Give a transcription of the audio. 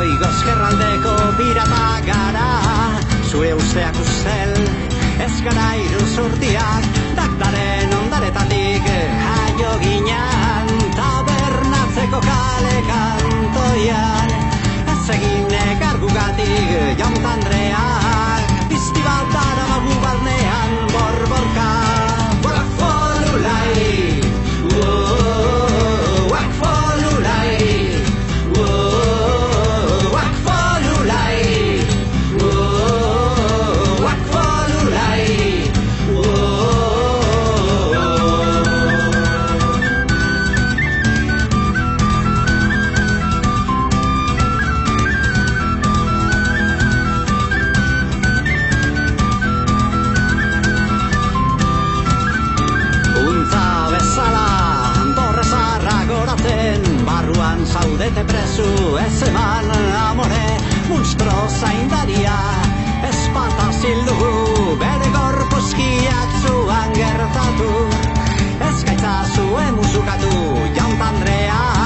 Goigo eskerraldeko pirata gara, zure usteak ustel, ez gara iruzurtiak, daktaren ondaretatik jaio ginean, tabernatzeko kale kantoian, ez egin ekargugatik Jaun-Andreak, pizti bat daramagu barnean borborka. Wakfolulai, wakfolulai, wakfolulai, wakfolulai. Untza bezala, dorrezarrak goratzen, barruan zaudete presu, ez eman amore, munstro zaindaria, espanta zildugu, bere gorpuzkiak zuan gertatu, ez gaitza zuen musukatu, Jaun-Andrea.